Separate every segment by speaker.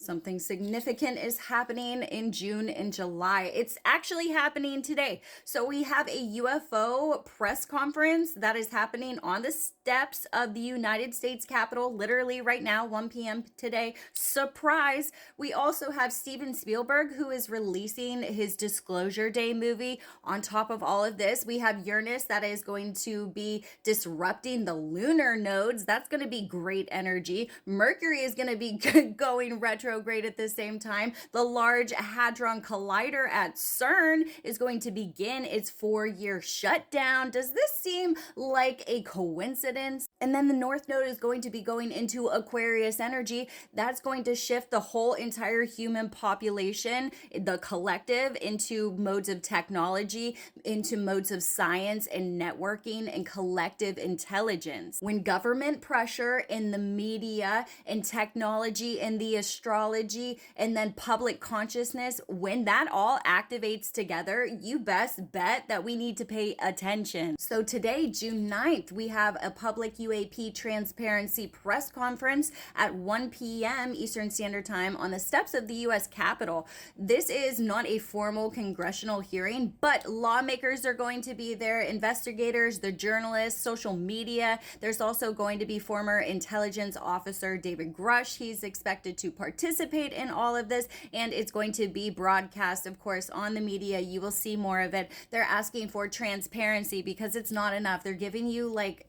Speaker 1: Something significant is happening in June and July. It's actually happening today. So we have a UFO press conference that is happening on the steps of the United States Capitol, literally right now, 1 p.m. today. Surprise! We also have Steven Spielberg, who is releasing his Disclosure Day movie. On top of all of this, we have Uranus that is going to be disrupting the lunar nodes. That's going to be great energy. Mercury is going to be going retrograde at the same time. The Large Hadron Collider at CERN is going to begin its 4-year shutdown. Does this seem like a coincidence? And then the North Node is going to be going into Aquarius energy. That's going to shift the whole entire human population, the collective, into modes of technology, into modes of science and networking and collective intelligence. When government pressure in the media and technology and the astrology and then public consciousness, when that all activates together, you best bet that we need to pay attention. So today, June 9th, we have a public UAP transparency press conference at 1 p.m. Eastern Standard Time on the steps of the U.S. Capitol. This is not a formal congressional hearing, but lawmakers are going to be there, investigators, the journalists, social media. There's also going to be former intelligence officer David Grush. He's expected to participate in all of this, and it's going to be broadcast, of course, on the media. You will see more of it. They're asking for transparency because it's not enough. They're giving you like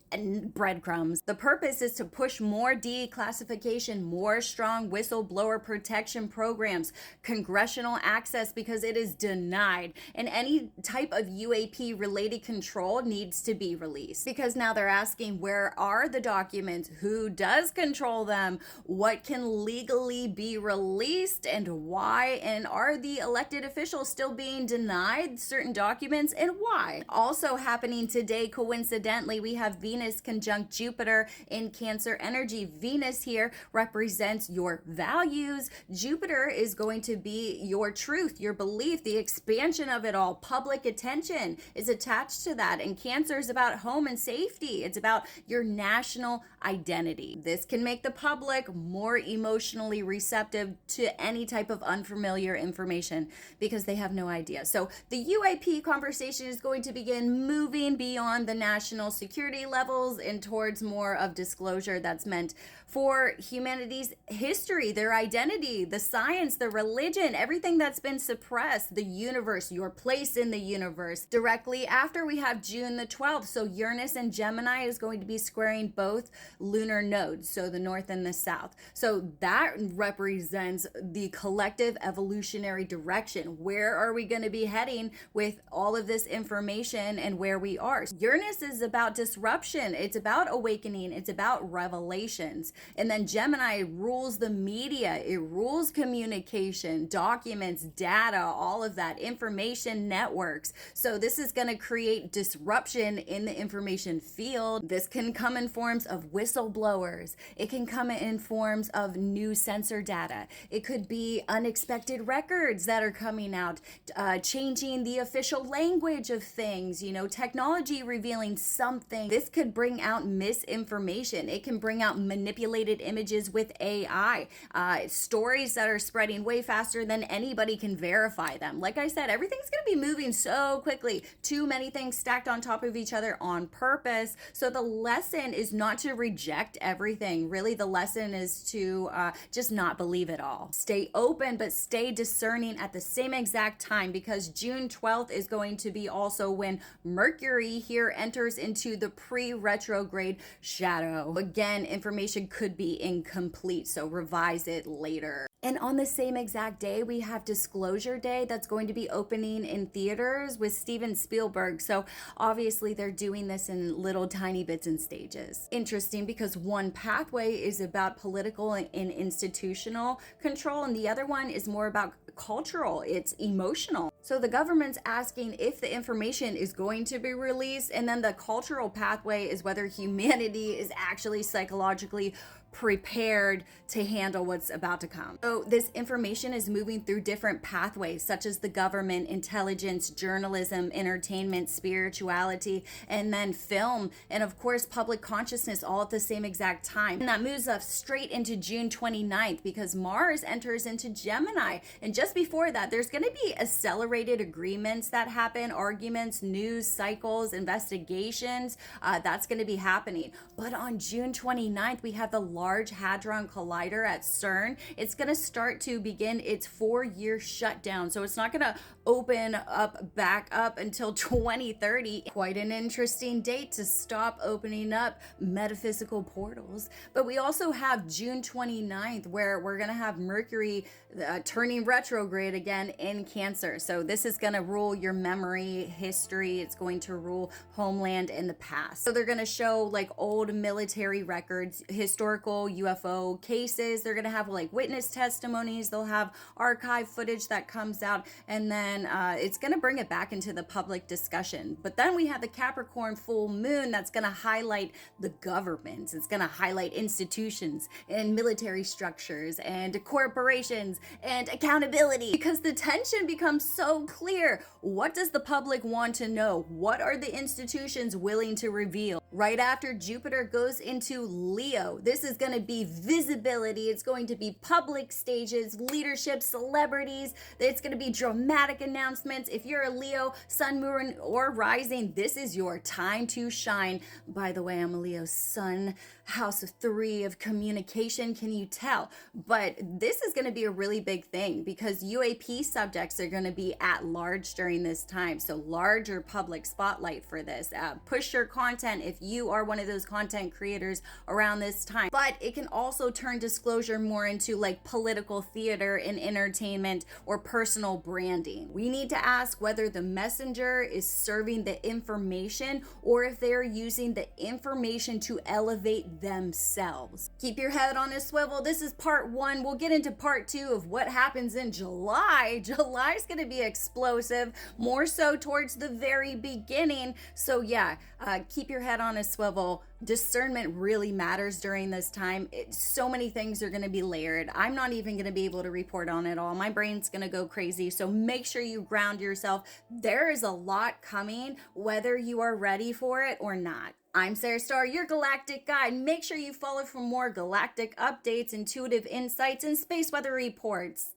Speaker 1: breadcrumbs. The purpose is to push more declassification, more strong whistleblower protection programs, congressional access because it is denied, and any type of UAP related control needs to be released, because now they're asking, where are the documents? Who does control them? What can legally be released and why? And are the elected officials still being denied certain documents and why? Also happening today, coincidentally, we have Venus conjunct Jupiter in Cancer energy. Venus here represents your values. Jupiter is going to be your truth, your belief, the expansion of it all. Public attention is attached to that. And Cancer is about home and safety. It's about your national identity. This can make the public more emotionally receptive to any type of unfamiliar information because they have no idea. So the UAP conversation is going to begin moving beyond the national security levels and towards more of disclosure that's meant for humanity's history, their identity, the science, the religion, everything that's been suppressed, the universe, your place in the universe. Directly after, we have June the 12th. So Uranus and Gemini is going to be squaring both lunar nodes, so the north and the south. So that represents the collective evolutionary direction. Where are we going to be heading with all of this information and where we are? Uranus is about disruption. It's about awakening. It's about revelations. And then Gemini rules the media. It rules communication, documents, data, all of that, information networks. So this is going to create disruption in the information field. This can come in forms of whistleblowers. It can come in forms of new sensor data. It could be unexpected records that are coming out, changing the official language of things, technology revealing something. This could bring out misinformation. It can bring out manipulated images with AI, stories that are spreading way faster than anybody can verify them. Like I said, everything's going to be moving so quickly. Too many things stacked on top of each other on purpose. So the lesson is not to reject everything. Really, the lesson is to just not believe it all. Stay open, but stay discerning at the same exact time, because June 12th is going to be also when Mercury here enters into the pre-retrograde shadow. Again, information could be incomplete, so revise it later. And on the same exact day, we have Disclosure Day that's going to be opening in theaters with Steven Spielberg. So obviously they're doing this in little tiny bits and stages. Interesting, because one pathway is about political and institutional control, and the other one is more about cultural. It's emotional. So the government's asking if the information is going to be released, and then the cultural pathway is whether humanity is actually psychologically prepared to handle what's about to come. So this information is moving through different pathways, such as the government, intelligence, journalism, entertainment, spirituality, and then film, and of course public consciousness, all at the same exact time. And that moves us straight into June 29th because Mars enters into Gemini. And just before that, there's going to be accelerated agreements that happen, arguments, news cycles, investigations. That's going to be happening. But on June 29th, we have the Large Hadron Collider at CERN. It's going to start to begin its 4-year shutdown. So it's not going to open up back up until 2030. Quite an interesting date to stop opening up metaphysical portals. But we also have June 29th where we're going to have Mercury turning retrograde again in Cancer. So this is going to rule your memory, history. It's going to rule homeland in the past. So they're going to show like old military records, historical UFO cases. They're going to have like witness testimonies. They'll have archive footage that comes out, and then it's going to bring it back into the public discussion. But then we have the Capricorn Full Moon that's going to highlight the governments. It's going to highlight institutions and military structures and corporations and accountability, because the tension becomes so clear. What does the public want to know? What are the institutions willing to reveal? Right after Jupiter goes into Leo, this is going to be visibility. It's going to be public stages, leadership, celebrities. It's going to be dramatic announcements. If you're a Leo, sun, moon, or rising, this is your time to shine. By the way, I'm a Leo sun, house of 3 of communication. Can you tell? But this is going to be a really big thing because UAP subjects are going to be at large during this time. So larger public spotlight for this. Push your content if you are one of those content creators around this time. But it can also turn disclosure more into like political theater and entertainment or personal branding. We need to ask whether the messenger is serving the information or if they're using the information to elevate themselves. Keep your head on a swivel. This is part 1. We'll get into part 2 of what happens in July. July is going to be explosive, more so towards the very beginning. So yeah, keep your head on a swivel. Discernment really matters during this time. So many things are going to be layered. I'm not even going to be able to report on it all. My brain's going to go crazy. So make sure you ground yourself. There is a lot coming, whether you are ready for it or not. I'm Sarah Starr, your galactic guide. Make sure you follow for more galactic updates, intuitive insights, and space weather reports.